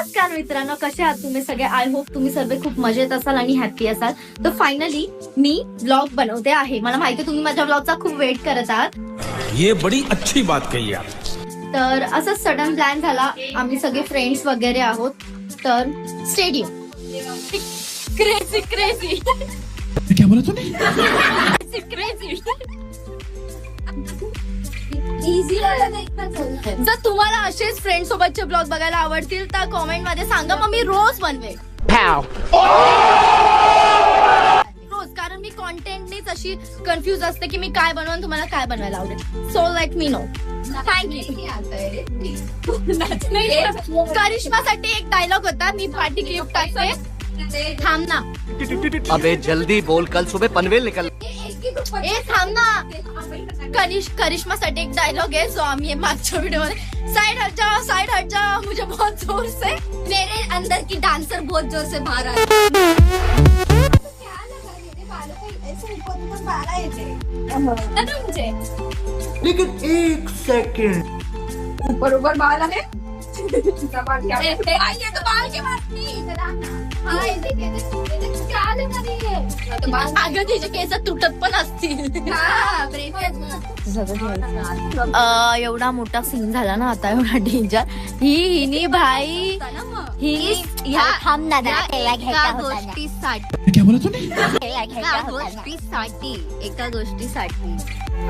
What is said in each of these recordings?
नमस्कार मित्रांनो, कसे आहात तुम्ही सगळे? आय होप तुम्ही सर्व खूप मजेत असाल आणि हॅपी असाल. तर फायनली मी ब्लॉग बनवते आहे. मला माहिती तुम्ही माझ्या ब्लॉगचा खूप वेट करत आहात. ये बड़ी अच्छी बात कही आप. तर असं सडन प्लॅन झाला. आम्ही सगळे फ्रेंड्स वगैरे आहोत. तर स्टेडियम क्रेझी क्रेझी क्या बोला तूने? Crazy easy. जर तुम्हाला असेच फ्रेंड सोबतचे ब्लॉग बघायला आवडतील तर कॉमेंट मध्ये सांगा, मग मी रोज बनवेल. रोज, कारण मी कॉन्टेंटनीच अशी कन्फ्युज असते की मी काय बनवून तुम्हाला काय बनवायला आवडेल. So let me know. Thank you. करिश्मासाठी एक डायलॉग होता, मी पार्टी क्लिप टाकते. थांब ना. अबे जल्दी बोल, कल सुबह पनवेल निकल. ए थांब ना. करिश्मासाठी एक डायलॉग है जो आम्ही मागच्या व्हिडिओ मध्ये, साइड हट जाओ मुझे बहुत जोर से, मेरे अंदर की डांसर बहुत जोर से बाहर आ रही है. लेकिन एक सेकंड, ऊपर ऊपर बाल है. ये तो बाल की बात नहीं. अगं तिचे केस तुटत पण असतील. एवढा मोठा सीन झाला ना आता, एवढा डेंजर. हिनी भाई ह्या थांब ना क्या बोला तूने? एका गोष्टीसाठी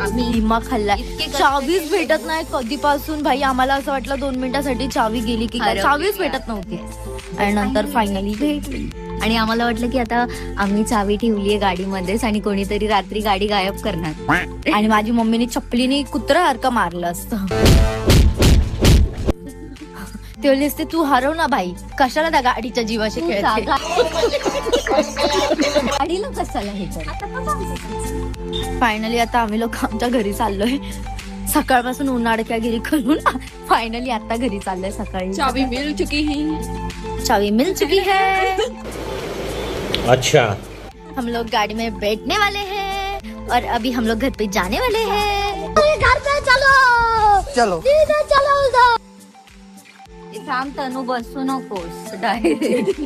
आम्ही दिमाग खाल्ला. चावीच भेटत नाही कधीपासून. भाई आम्हाला असं वाटलं 2 मिनिटासाठी चावी गेली की काय, चावीच भेटत नव्हती. आणि नंतर फायनली भेटली. आणि आम्हाला वाटलं की आता आम्ही चावी ठेवलीये गाडीमध्येच आणि कोणीतरी रात्री गाडी गायब करणार. आणि माझी मम्मीने चपलीने कुत्र्यासारखं मारलं असतं. ते बोलले असते, तू हरव ना भाई, कशाला त्या गाडीच्या जीवाशी खेळते. गाडीला कशाला हे कर. फायनली आता आम्ही लोक आमच्या घरी चाललोय. सकाळपासून उन्हाळक्यागिरी करून फायनली आता घरी चाललोय. सकाळी चाबी मिल चुकी है. चाबी मिल चुकी है. अच्छा. हम लोग गाड़ी में बैठने वाले हैं और अभी हम लोग घर पे जाने वाले हैं. घर पे चलो चलो. चलो उधर. थांब तनू, बसू नकोस डायरेक्ट.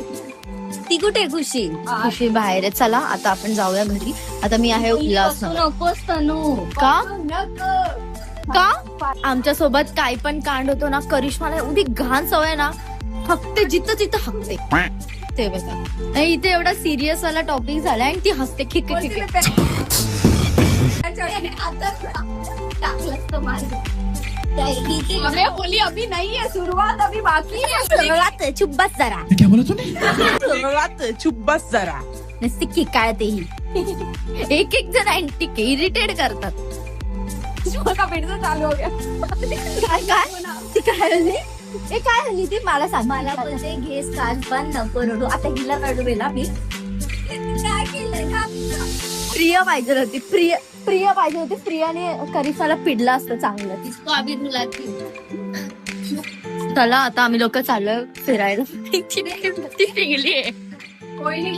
ती कुठे खुशी? खुशी बाहेर आहे. चला आता आपण जाऊया घरी. आता मी आहे बसू उल्हासनगर. नकोस तनू. का आमच्या सोबत काय पण कांड होतो ना, करिश्माला एवढी घाण सवय ना, हकते जिथं तिथं हकते. ते बघा, आणि इथे एवढा सिरियस वाला टॉपिक झाला आणि ती हसते खिक खिक. अबे होली अभी नहीं है, शुरुआत अभी बाकी है. चुप बस जरा. क्या बोला तूने? चुप बस जरा. नसते की काय तेही. एक जण अँटिक इरिटेट करतात. का पिढीचं चालू हो गया. काय ती काय झाली? ए काय झाली ती मला सांग. मला पण ते घेस कान पण नको रडू. आता हिला रडू वेला मी काय केलंय का? प्रिया पाहिजे होती. प्रिया पाहिजे होती. प्रियाने करिश्माला पिडलं असतं चांगलं. चला आता आम्ही लोक चाललोय फिरायला. ती निघली आहे. कोई नहीं.